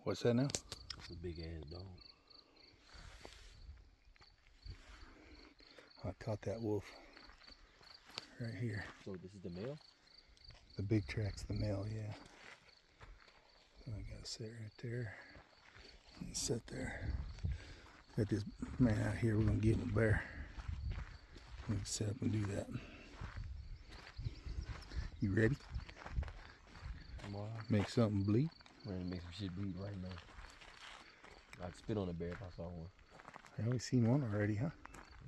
What's that now? It's a big ass dog. I caught that wolf right here. So this is the male? The big track's the male, yeah. So I gotta sit right there. And sit there. Got this man out here, we're gonna give him a bear. We can sit up and do that. You ready? Wow. Make something bleed? We're gonna make some shit bleed right now. I'd spit on a bear if I saw one. I always seen one already, huh?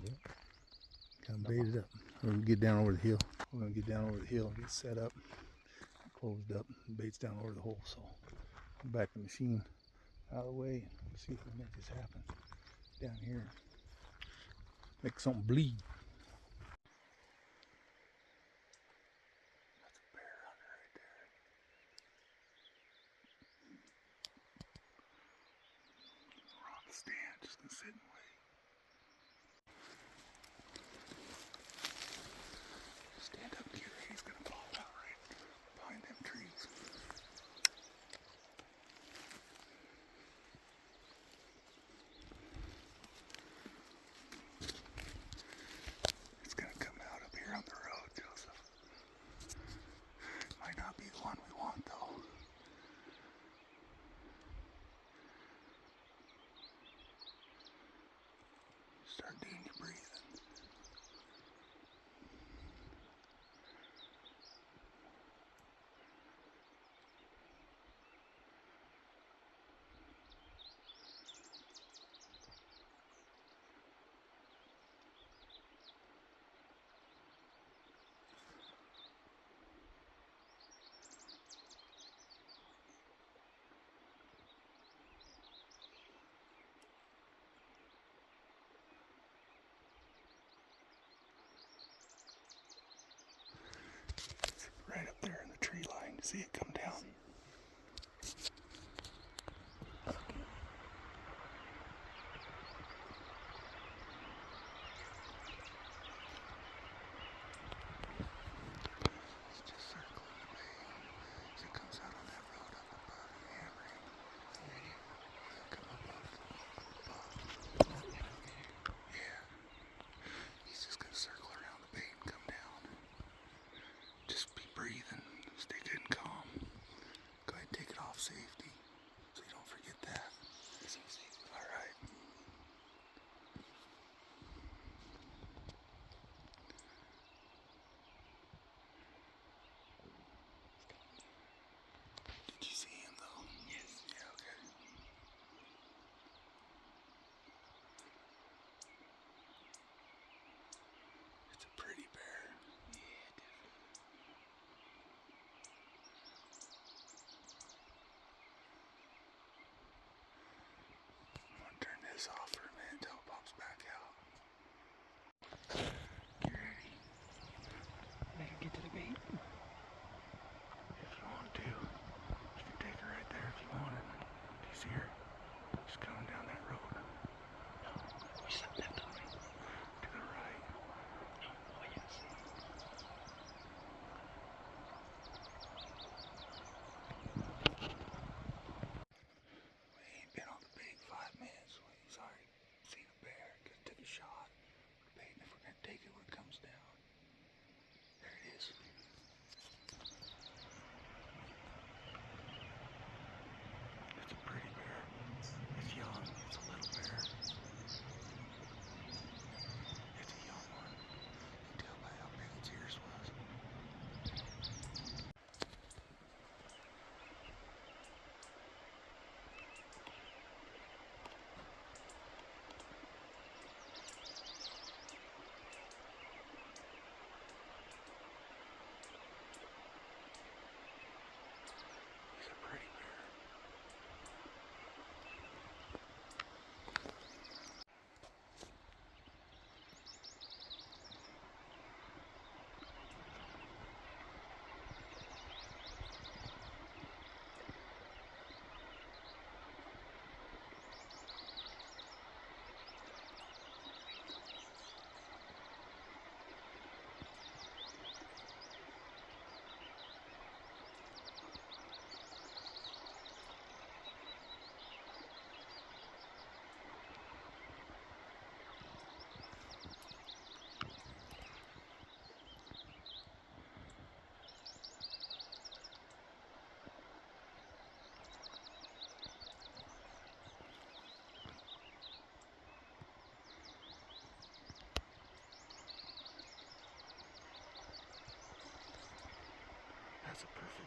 Yeah. Got him baited up. We're gonna get down over the hill. We're gonna get down over the hill and get set up, closed up. The bait's down over the hole, so I'll back the machine out of the way and see if we can make this happen down here. Make something bleed. That's a bear under right there. We're on the stand, just gonna sit and wait. Stand up here, he's gonna fall out right behind them trees. It's gonna come out up here on the road, Joseph. Might not be the one we want though. Start doing your breathing. It's right up there in the tree line. See it come down. It's just circling the bay. As it comes out on that road up above and hammering. Come up above. Yeah. He's just gonna circle around the bay and come down. Just be breathing. Stay good and calm.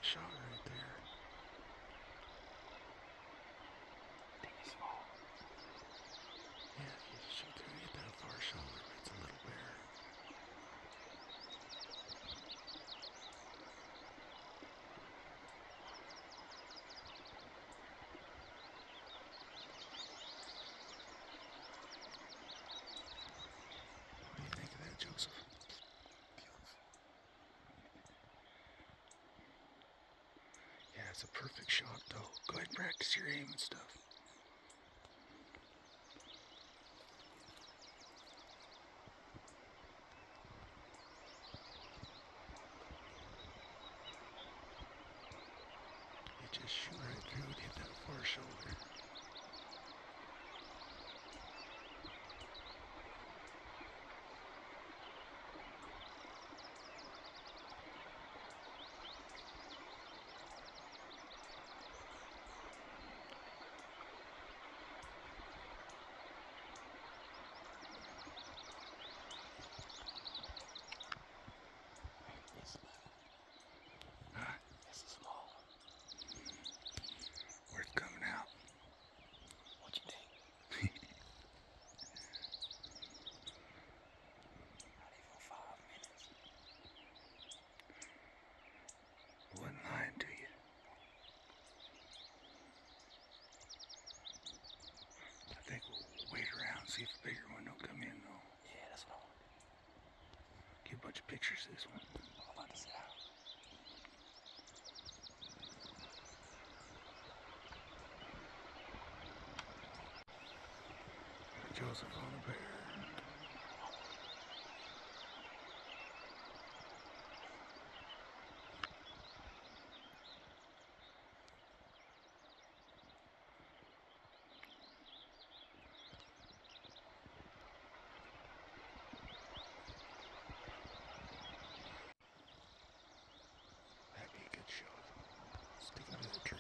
shot right there. Think it's small. Yeah, if you just shoot through and hit that far shoulder, but it's a little bear. What do you think of that, Joseph? Beautiful. Yeah, it's a perfect shot, though. Go ahead and practice your aim and stuff. You just shoot right through and hit that far shoulder. It's a small one. Worth coming out. What you think? Not even 5 minutes. Wasn't lying to you. I think we'll wait around, see if a bigger one don't come in, though. Yeah, that's what I want to do. Get a bunch of pictures of this one. I'm about to sit down. Joseph on a bear. That'd be a good shot. Stick him to the tree.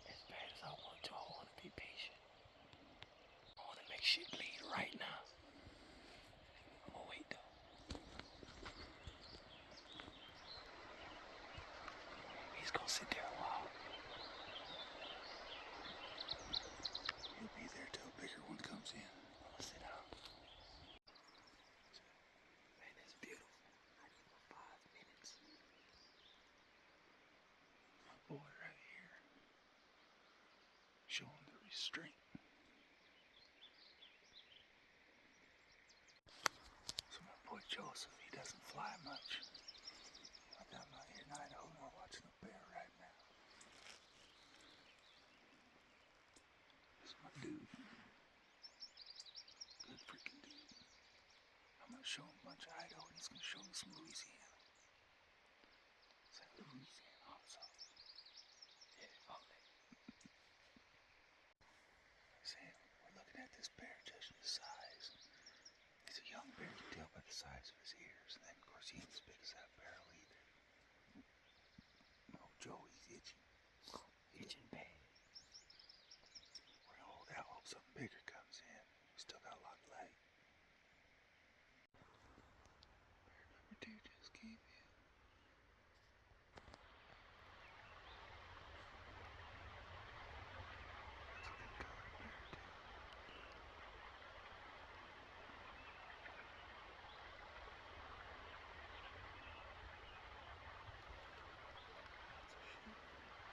As bad as I want to, I want to be patient. I want to make shit bleed right now. I'm gonna wait though. He's gonna sit there a while. He'll be there till a bigger one comes in. I'm gonna sit down. Man, it's beautiful. Not even 5 minutes. My boy right here. Show him the restraint. So my boy Joseph, he doesn't fly much. I'm out here in Idaho and we're watching a bear right now. This is my dude. Good freaking dude. I'm gonna show him a bunch of Idaho and he's gonna show me some Louisiana. Is that Louisiana hot sauce? Yeah, all that. Sam, we're looking at this bear, judging his size. He's a young bear, you can tell by the size of his ears. And then, of course, he ain't as big as that barrel either. No, Joe, he's itching. Itching bad. We're gonna hold out, hope something bigger comes in. We still got a lot of light. Bear number 2 just came in. That's a good color bear, too. That's a shoot.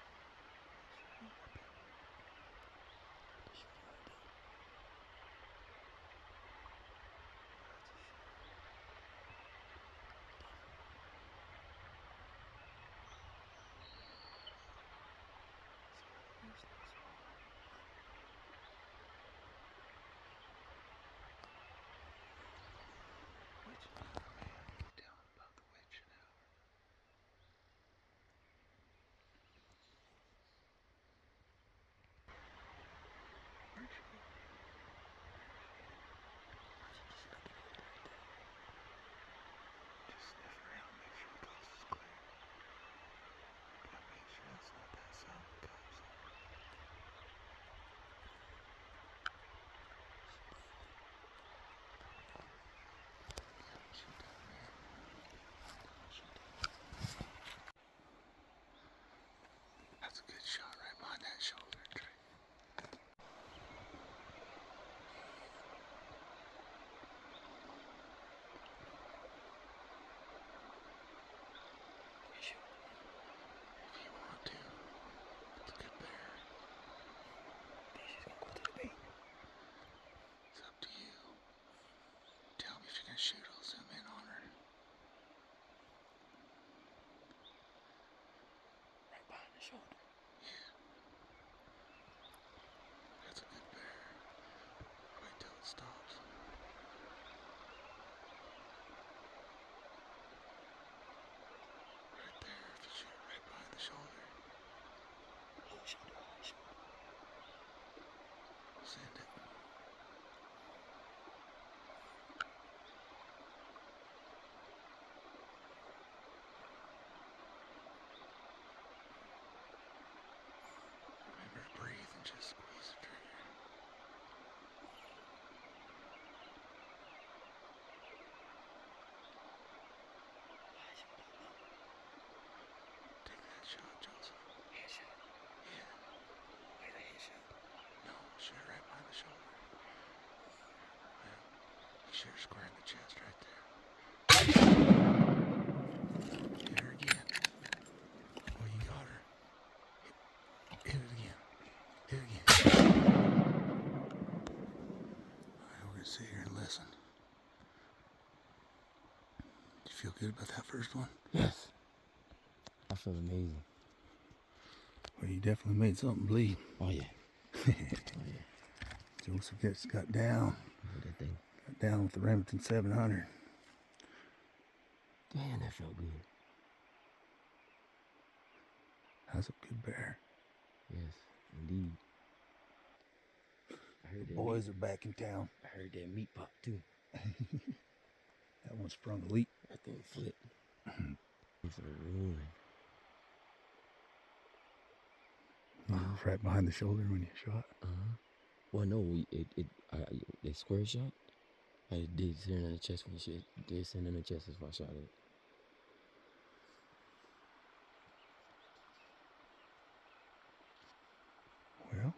Just squeeze the trigger. Take that shot, Joseph. Headshot. Yeah. Where's the headshot? No, shoot it right behind the shoulder. Yeah. You shoot her square in the chest right there. Hit her again. Oh, you got her. Hit it again. Hit it again. Alright, we're gonna sit here and listen. Did you feel good about that first one? Yes. I feel amazing. Well, you definitely made something bleed. Oh yeah. Oh yeah. Joseph gets got down. Look at that thing. Got down with the Remington 700. Damn, that felt good. That's a good bear. Yes, indeed. I heard The that. boys are back in town. I heard that meat pop too. That one sprung a leak. That thing flipped. It's a ruin. Right behind the shoulder when you shot. Well, no, they square shot. I did send in the chest when shit. Did send in the chest as I shot it. Well,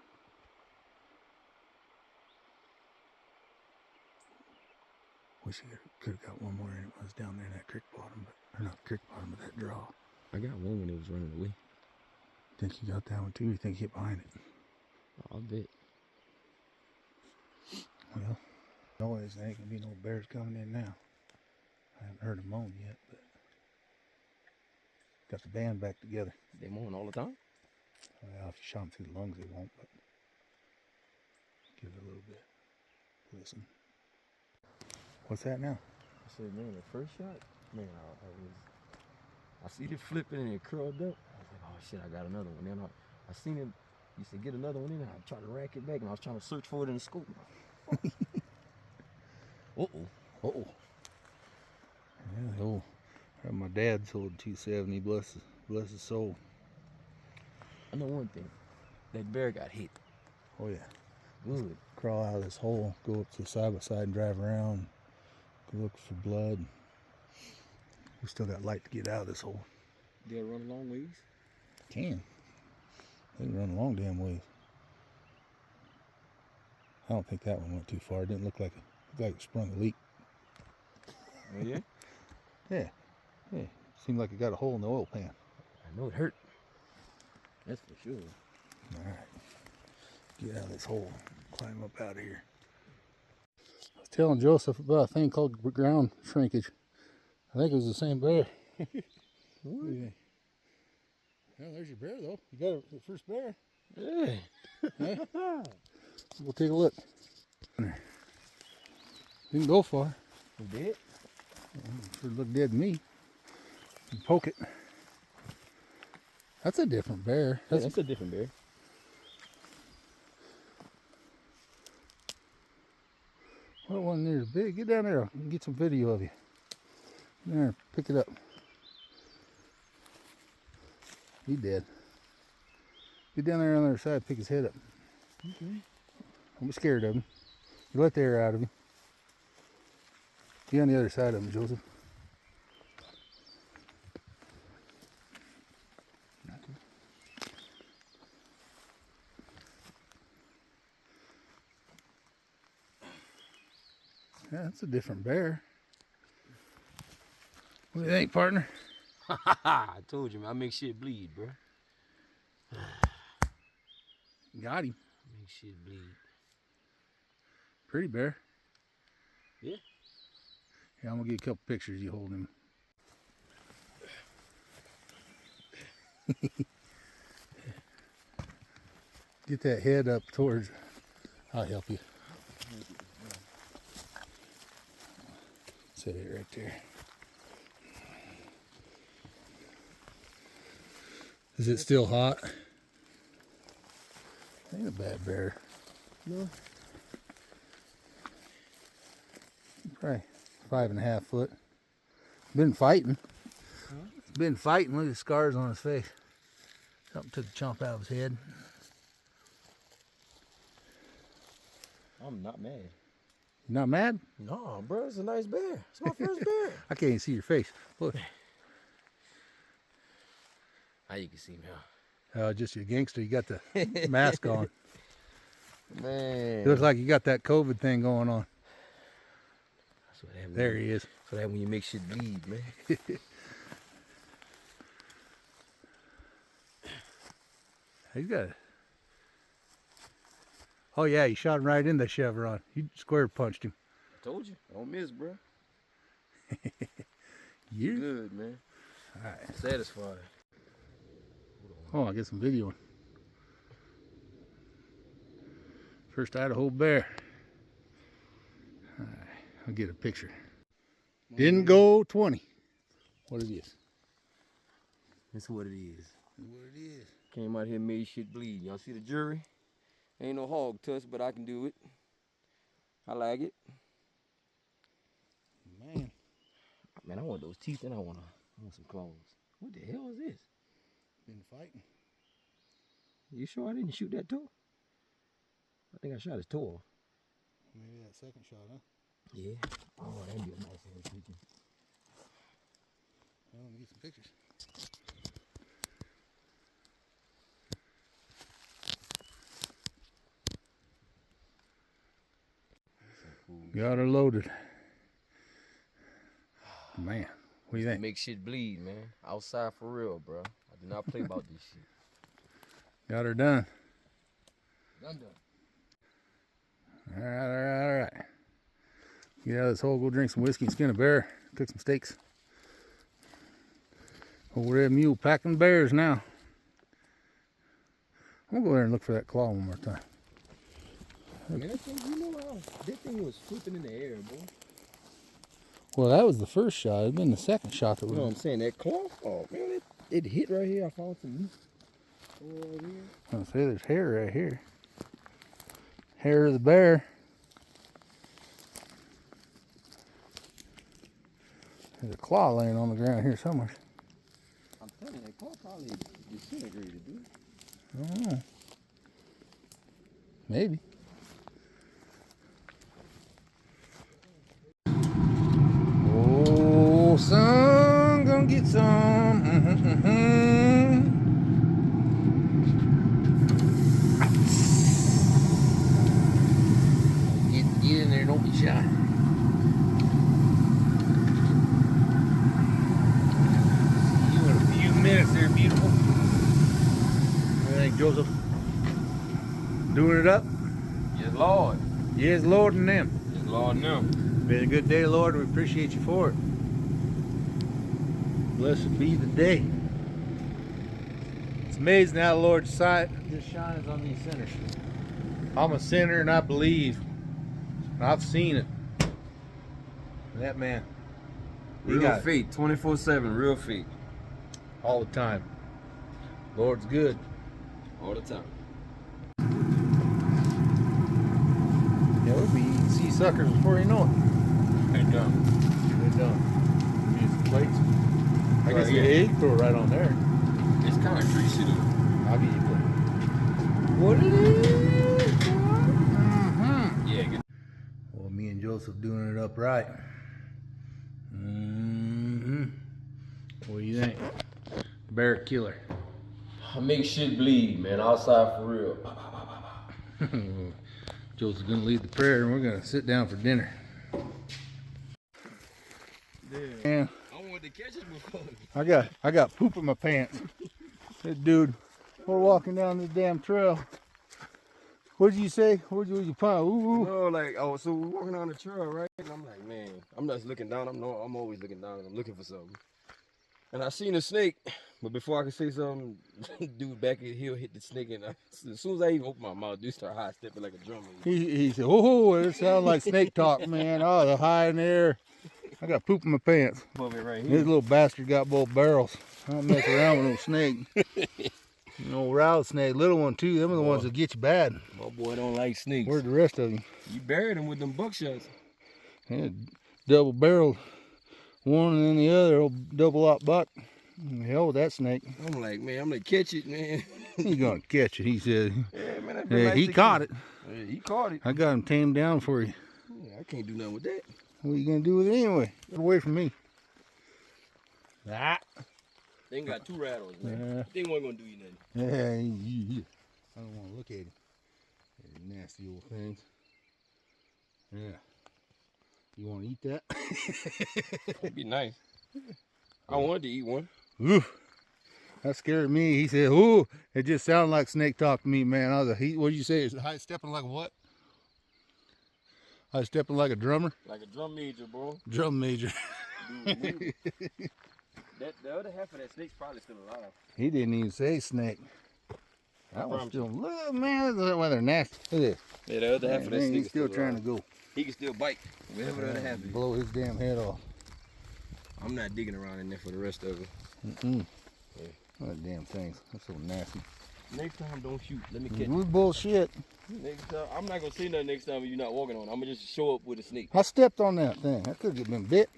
wish you could have got one more in. It was down there in that creek bottom, but or not creek bottom, but that draw. I got one when it was running away. Think you got that one too? Or you think you hit behind it? I'll bet. Well, noise. There ain't gonna be no bears coming in now. I haven't heard them moan yet, but got the band back together. They moan all the time? Well, if you shot them through the lungs, they won't, but give it a little bit. Listen. What's that now? I said, man, the first shot, man, I see it flipping and it curled up. I was like, oh shit, I got another one. Then I seen him, he said, get another one in there. I tried to rack it back and I was trying to search for it in the scope. Uh-oh. Yeah, old. My dad sold 270, bless his soul. I know one thing. That bear got hit. Oh yeah. Good. Crawl out of this hole, go up to the side by side and drive around, go look for blood. We still got light to get out of this hole. They'll run a long ways? Can. They can run a long damn ways. I don't think that one went too far. It didn't look like it sprung a leak. Oh yeah? Yeah. Seemed like it got a hole in the oil pan. I know it hurt. That's for sure. Alright. Get out of this hole. Climb up out of here. I was telling Joseph about a thing called ground shrinkage. I think it was the same bear. What? Yeah. Well, there's your bear though. You got the first bear. Hey. Huh? We'll take a look. Didn't go far. You did? Sure looked dead to me. You poke it. That's a different bear. That's a different bear. What one there's big? Get down there. I can get some video of you. Get down there, pick it up. He dead. Get down there on the other side, pick his head up. Okay. Don't be scared of him. You let the air out of him. Get on the other side of him, Joseph. Yeah, that's a different bear. What do you think, partner? I told you, man. I make shit bleed, bro. Got him. Make shit bleed. Pretty bear. Yeah. Yeah, I'm gonna get a couple pictures of you holding him. Get that head up towards. I'll help you. Set it right there. Is it still hot? Ain't a bad bear. No. Probably 5.5 foot. Been fighting. Huh? Been fighting. Look at the scars on his face. Something took a chomp out of his head. I'm not mad. You not mad? No, bro, it's a nice bear. It's my first bear. I can't even see your face. Look. How you can see me, huh? Just your gangster. You got the mask on. Man. It looks like you got that COVID thing going on. That's what happens. There he is. So that when you make shit bleed, man. He's got it. Oh yeah, you shot him right in the chevron. You square punched him. I told you. Don't miss, bro. You good, man. All right. Satisfied. Oh, I get some video. First Idaho bear. All right, I'll get a picture. Didn't go 20. What it is? That's what it is. That's what it is. Came out here and made shit bleed. Y'all see the jury? Ain't no hog tuss, but I can do it. I like it. Man, I want those teeth and I want some claws. What the hell is this? Been fighting. You sure I didn't shoot that toe? I think I shot his toe off. Maybe that second shot, huh? Yeah. Oh, that'd be a nice little picture. Well, let me get some pictures. Got her loaded. Man, what do you think? Make shit bleed, man. Outside for real, bro. I do not play about this shit. Got her done. Done. All right. Get out of this hole, go drink some whiskey and skin a bear. Cook some steaks. Over there, mule packing bears now. I'm gonna go there and look for that claw one more time. Man, that thing was flipping in the air, boy. Well, that was the first shot. It'd been the second shot that You was. know what I'm saying? That claw? Oh, man, it hit right here. I found some meat. Right here. I'll say there's hair right here. Hair of the bear. There's a claw laying on the ground here somewhere. I'm telling you, that claw probably disintegrated, dude. I don't know. Maybe. Oh, son, gonna get some. Get in there, don't be shy. See you in a few minutes there, beautiful. What do you think, Joseph? Doing it up? Yes, Lord. Yes, Lord, and them. Yes, Lord, no. Been a good day, Lord. We appreciate you for it. Blessed be the day. It's amazing how the Lord's sight just shines on these sinners. I'm a sinner and I believe. And I've seen it. And that man, he Real got it faith, 24/7, real faith. all the time. Lord's good. All the time. Yeah, we'll be eating sea suckers before you know it. They're done. They're done. Give me some plates. I guess yeah. you throw it right on there. It's kind of greasy, though. I'll give you a plate. What it is, boy? Yeah, good. Well, me and Joseph doing it up right. What do you think? Bear killer. I make shit bleed, man. Outside for real. Joseph's gonna lead the prayer and we're gonna sit down for dinner. Yeah. I wanted to catch it before. I got poop in my pants. That dude, we're walking down this damn trail. What did you say? What did you find? Ooh. No, like, so we're walking down the trail, right? And I'm like, man, I'm just looking down. I'm always looking down. I'm looking for something. And I seen a snake, but before I could say something, dude back in the hill hit the snake, and as soon as I even open my mouth, dude start high stepping like a drummer. He said, oh, it sounds like snake talk, man. Oh, the high in the air. I got poop in my pants. Above it right here. This little bastard got both barrels. I don't mess around with no snake. No rattlesnake, little one too. Them are the ones that get you bad. My boy don't like snakes. Where's the rest of them? You buried him with them buckshots. Yeah, double barreled. One and then the other, old double aught buck. Hell with that snake. I'm like, man, I'm gonna catch it, man. He's gonna catch it, he said. Yeah, man, Yeah, he caught it. Yeah, he caught it. I got him tamed down for you. Yeah, I can't do nothing with that. What are you gonna do with it anyway? Get away from me. Ah. They got 2 rattles, man. They wasn't gonna do you nothing. Yeah, I don't want to look at him. Nasty old things. Yeah. You want to eat that? It'd be nice. I wanted to eat one. Ooh, that scared me. He said, "Ooh," it just sounded like snake talk to me, man. I was like, "What did you say? Is I stepping like a what? I was stepping like a drummer." Like a drum major, bro. Drum major. Dude, the other half of that snake's probably still alive. He didn't even say snake. That was still, look, man, that's why they're nasty. Look at this. Yeah, the other half of that snake He's is still trying to go. He can still bite. Whatever the other half is. Blow his damn head off. I'm not digging around in there for the rest of it. Yeah. What damn things. That's so nasty. Next time, don't shoot. Let me catch We bullshit. Next time, I'm not gonna say nothing next time when you're not walking on. I'm gonna just show up with a snake. I stepped on that thing. I could have been bit.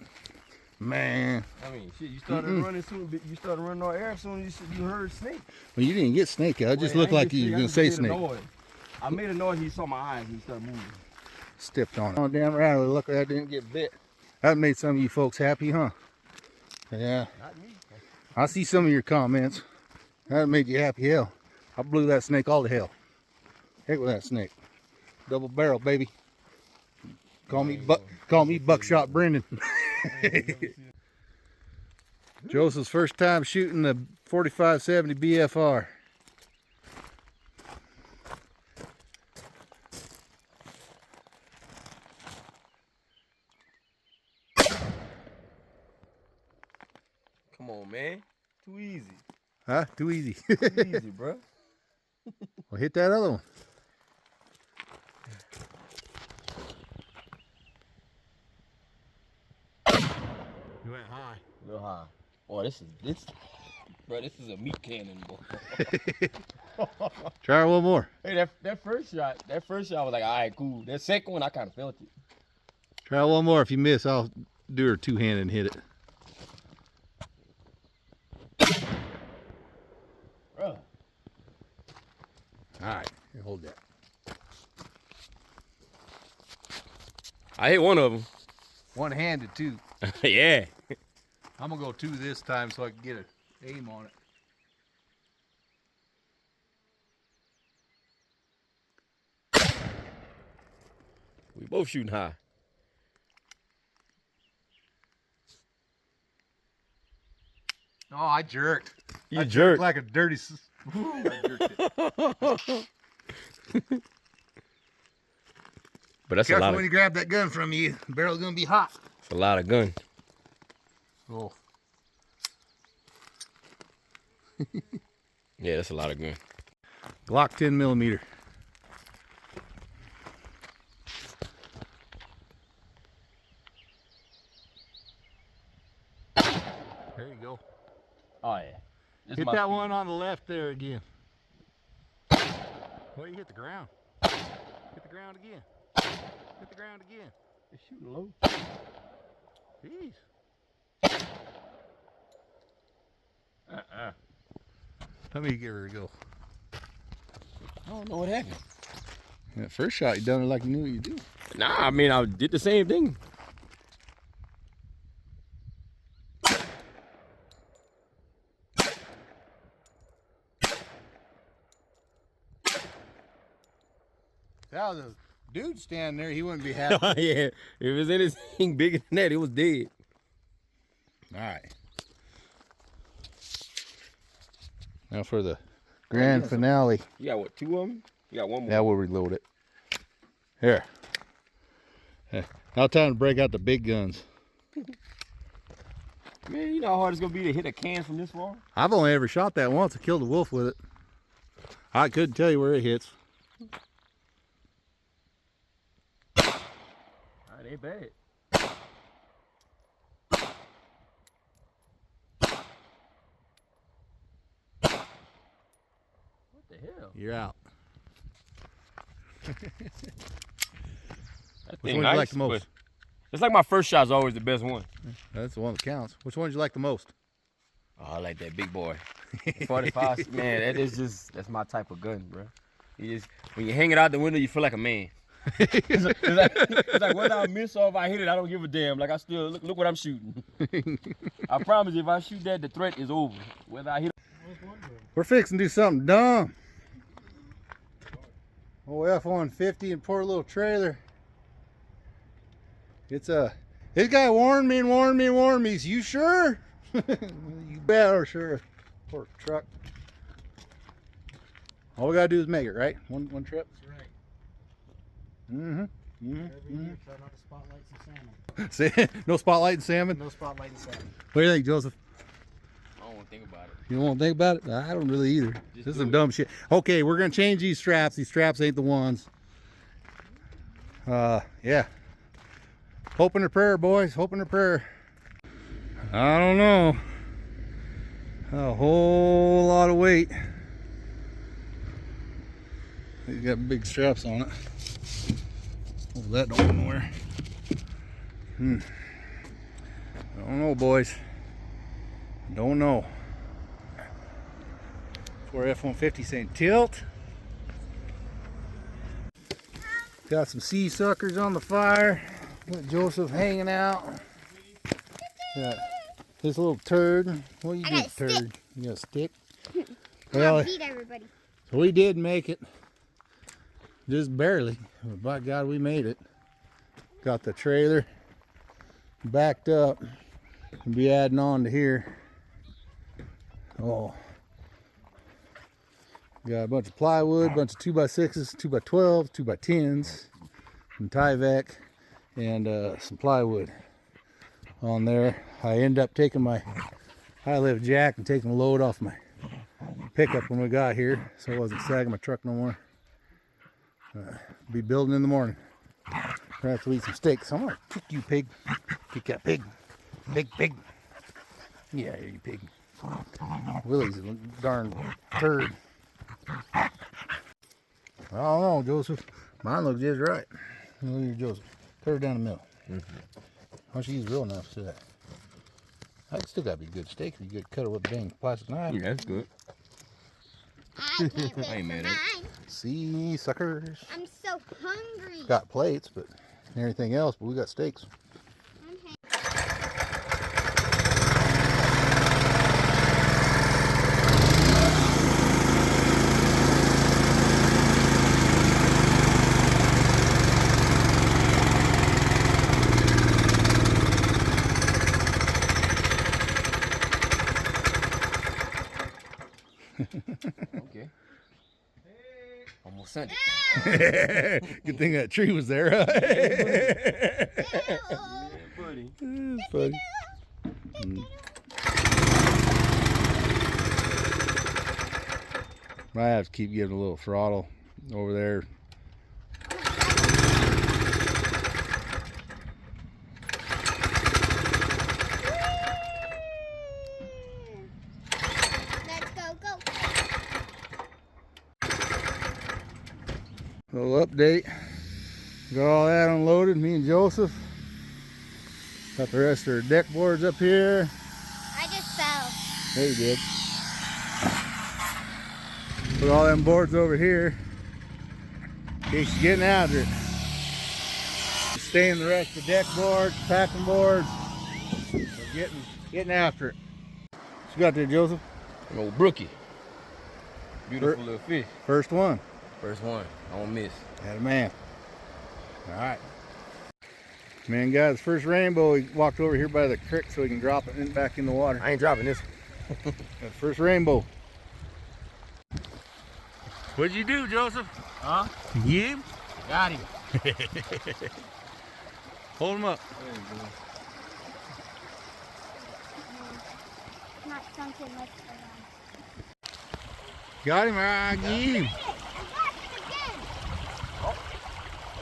Man. I mean, shit, you started running soon. You started running on air soon as you heard snake. Well, you didn't get snake. It just looked like you were going to say snake. I made a noise. He saw my eyes and he started moving. Stepped on it. Oh, damn rattler. Look, that didn't get bit. That made some of you folks happy, huh? Yeah. Not me. I see some of your comments. That made you happy, hell. I blew that snake all to hell. Heck with that snake. Double barrel, baby. Call me Buckshot Brendan. Joseph's first time shooting the 4570 BFR. Come on, man. Too easy. Huh? Too easy. Too easy, bro. Well, hit that other one. You went high. A little high. Oh, this is a meat cannon, boy. Try one more. Hey, that first shot was like, all right, cool. That second one, I kind of felt it. Try one more. If you miss, I'll do her two-handed and hit it. Bro. All right, here, hold that. I hit one of them. One-handed too. Yeah. I'm gonna go 2 this time so I can get an aim on it. We both shooting high. Oh, I jerked. You jerked like a dirty. I jerked it. But that's Careful a lot when you grab that gun from you. The barrel's gonna be hot. It's a lot of gun. Oh. Yeah, that's a lot of gun. Glock 10mm. There you go. Oh yeah. Hit that one on the left there again. Well, you hit the ground. Hit the ground again. Hit the ground again. It's shooting low. Jeez. Let me give her a go. I don't know what happened. That first shot, you done it like you knew what you do. Nah, I mean, I did the same thing. That was a dude standing there, he wouldn't be happy. Yeah, if it was anything bigger than that, it was dead. All right. Now for the grand finale. You got what, 2 of them? You got one more. Now we'll reload it. Here. Now time to break out the big guns. Man, you know how hard it's gonna be to hit a can from this far? I've only ever shot that once. I killed a wolf with it. I couldn't tell you where it hits. That ain't bad. What the hell? You're out. Which one do you like the most? It's like my first shot's always the best one. That's the one that counts. Which one did you like the most? Oh, I like that big boy. 45, man, that's my type of gun, bro. When you hang it out the window, you feel like a man. It's like whether I miss or if I hit it, I don't give a damn. Like I still look what I'm shooting. I promise if I shoot that, the threat is over. Whether I hit. We're fixing to do something dumb. Oh, F-150 and poor little trailer. This guy warned me and warned me and warned me. You sure? You better sure. Poor truck. All we gotta do is make it, right? One trip. That's right. Mm-hmm. Every year, try not to spotlight some salmon. See, no spotlight and salmon. No spotlight and salmon. What do you think, Joseph? I don't want to think about it. You don't want to think about it? I don't really either. Just This is do some it. dumb shit. Okay, we're gonna change these straps. These straps ain't the ones. Yeah. Hope and a prayer, boys. Hope and a prayer. I don't know. A whole lot of weight. He's got big straps on it. Oh, that don't go nowhere. I don't know, boys. Don't know. For F-150 saying tilt. Got some sea suckers on the fire. Got Joseph hanging out. Got this little turd. What you I do, got a turd? stick. You got a stick? Well, feed everybody. So we did make it. Just barely. But by God, we made it. Got the trailer backed up. We'll be adding on to here. Oh. Got a bunch of plywood, bunch of 2x6s, 2x12s, 2x10s, some Tyvek, and some plywood on there. I end up taking my high lift jack and taking a load off my pickup when we got here, so I wasn't sagging my truck no more. Be building in the morning. We're gonna have to eat some steaks. I'm gonna kick you, pig. Kick that pig. Pig. Yeah, you pig. Willie's a darn turd. I don't know, Joseph. Mine looks just right. Look at your Joseph. Cut her down the middle. Why don't you use real knives to that? That still gotta be a good steak if you get cut it with a dang plastic knife. Yeah, that's good. I can't wait I ain't for mad at it. mine. See, suckers. I'm so hungry. Got plates, but everything else, but we got steaks. I'm hungry. Okay. Almost sent it. Good thing that tree was there. Ew. Buddy. It's funny. Might have to keep giving a little throttle over there. Let's go. Little update. Got all that unloaded, me and Joseph. Got the rest of our deck boards up here. I just fell. There you did. Put all them boards over here. In case you're getting after it. Staying the rest of the deck boards, packing boards. We're getting after it. What you got there, Joseph? An old brookie. Beautiful little fish. First one. First one. I won't miss. Had a man. All right. Man got his first rainbow. He walked over here by the creek so he can drop it in, back in the water. I ain't dropping this. Got the first rainbow. What'd you do, Joseph? Huh? Yeah. Got him. Hold him up. There you go. Not something like that. Got him. I get him.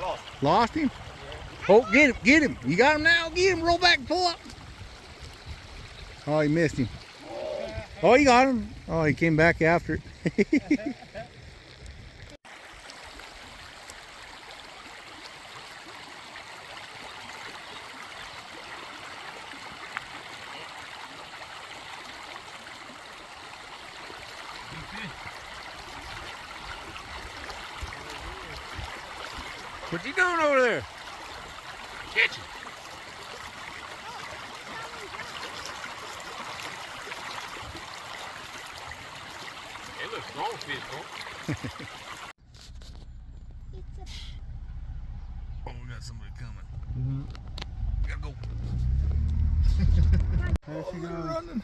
Lost. Lost him? Oh, get him. You got him now? Get him. Roll back and pull up. Oh, he missed him. Oh, you got him. Oh, he came back after it. What you doing over there? Catch it. It looks strong fish, bro. Oh, we got somebody coming. Gotta go. There she goes. Running.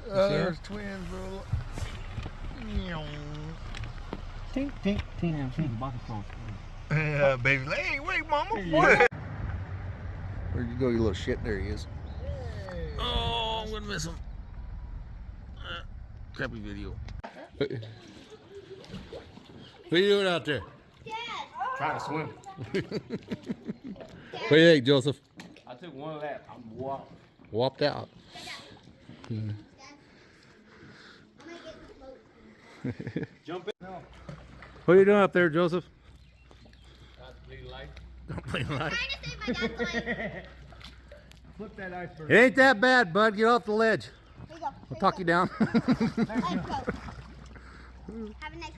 There's twins, bro. Tink, tink, tink. I'm seeing the bucket close. Yeah, baby. Hey, wait, mama. Where'd you go, you little shit? There he is. Oh, I'm gonna miss him. Crappy video. What are you doing out there? Dad. Trying to swim. What do you think, Joseph? I took one lap. I'm walked. Whopped out. Dad. I'm gonna get the boat. Jump in. No. What are you doing up there, Joseph? Not play life. Don't play life. Trying to save my dad's life. Flip that iceberg. It ain't that bad, bud. Get off the ledge. Here you go. I'll talk you down. Let's go. Have a nice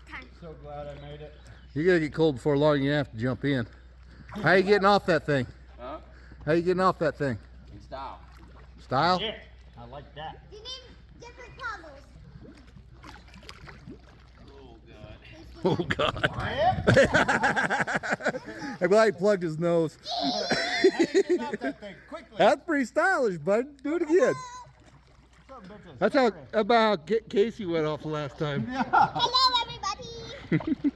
time. So glad I made it. You're gonna get cold before long. You have to jump in. How you getting off that thing? Huh? How you getting off that thing? In style. Style? Yeah, I like that. You need different goggles. Oh God! I'm glad he plugged his nose. How do you get off that thing quickly? That's pretty stylish, bud. Do it again. That's how about Casey went off the last time. Hello, everybody.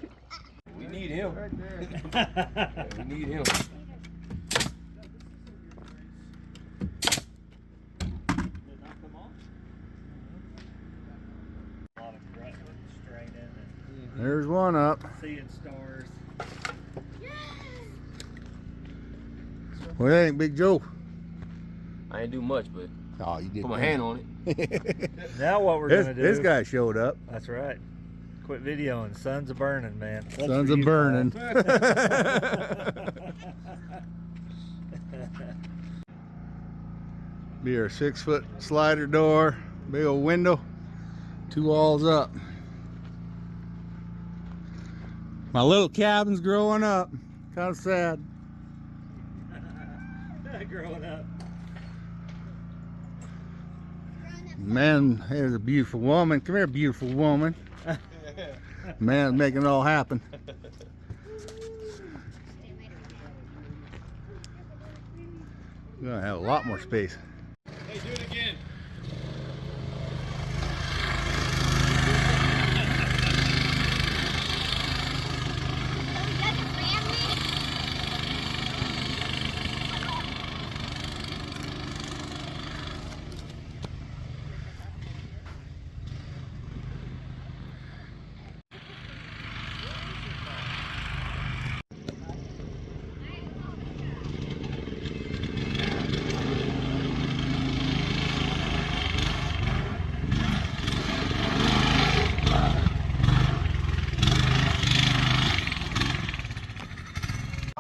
We need him. Right there. We need him. A lot of straining and There's one up. seeing stars. What do you think, Big Joe? I ain't do much, but Oh, you did. put my hand on it. Now what we're gonna do? This guy showed up. That's right. Quit videoing. Sun's a burning, man. That's Sons for of you, burning. Bud. Be our 6-foot slider door, big old window, 2 walls up. My little cabin's growing up. Kind of sad. Growing up. Man, there's a beautiful woman. Come here, beautiful woman. Man's making it all happen. We're gonna have a lot more space. Hey, do it again.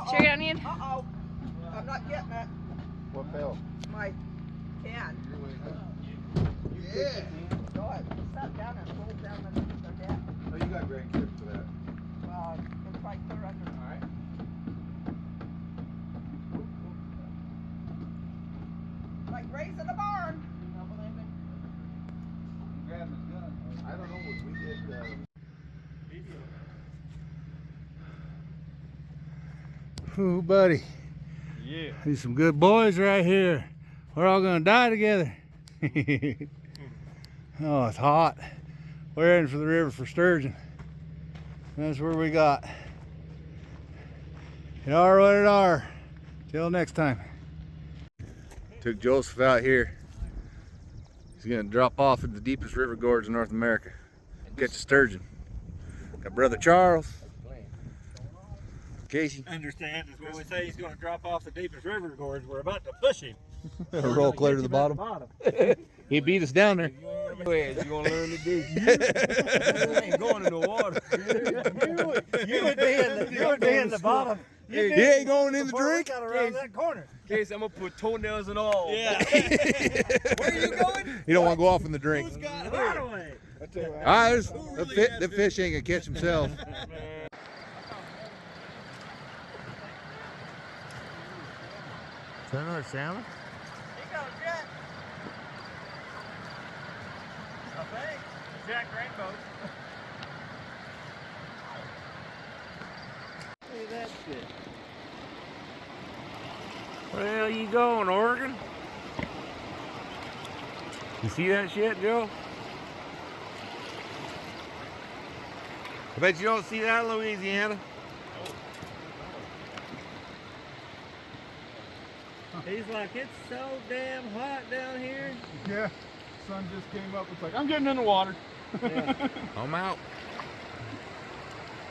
Sure you don't need? Uh-oh. I'm not getting it. What fell? My can. Yeah. Go ahead. Sat down and pulled down underneath their deck. Oh, you got great tips for that. It's right clear under. All right. Like raising a barn. Grab his gun. I don't know what we did. Ooh, buddy. Yeah. These some good boys right here. We're all gonna die together. Oh, it's hot. We're heading for the river for sturgeon. That's where we got. It are what it are. Till next time. Took Joseph out here. He's gonna drop off at the deepest river gorge in North America. Catch a sturgeon. Got brother Charles. Casey. Understand is when we say he's going to drop off the deepest river gorge, we're about to push him. Roll clear to the bottom. He beat us down there. You gonna learn to do. I ain't going in the water. You would be in the bottom. He ain't going in the Before we drink. got around that corner. Case I'm gonna put toenails and all. Yeah. Where are you going? You don't want to go off in the drink. Who's got Right her? away. The fish ain't gonna catch himself. Is that another salmon? He got a jet. I think. Jack Rainbow. Look at that shit. Where the hell you going, Oregon? You see that shit, Joe? I bet you don't see that in Louisiana. He's like, it's so damn hot down here. Yeah. Sun just came up. It's like, I'm getting in the water. Yeah. I'm out.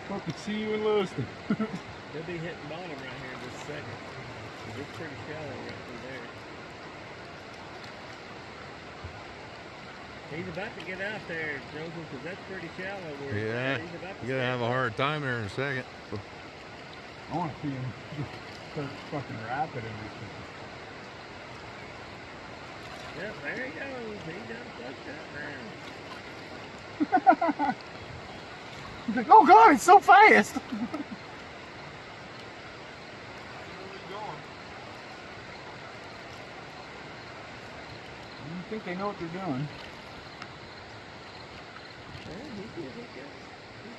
Hope to see you in Lewiston. They'll be hitting bottom right here in just a second. 'Cause it's pretty shallow right through there. He's about to get out there, Joseph, because that's pretty shallow. Where Yeah. he's about to You're gonna have a hard time there in a second. I want to see him start fucking rapping and everything. Yep, there he goes. He done fucked up now. He's like, oh god, it's so fast! I think they know what they're doing. Yeah, he's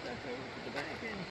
back over to the bank, ain't he?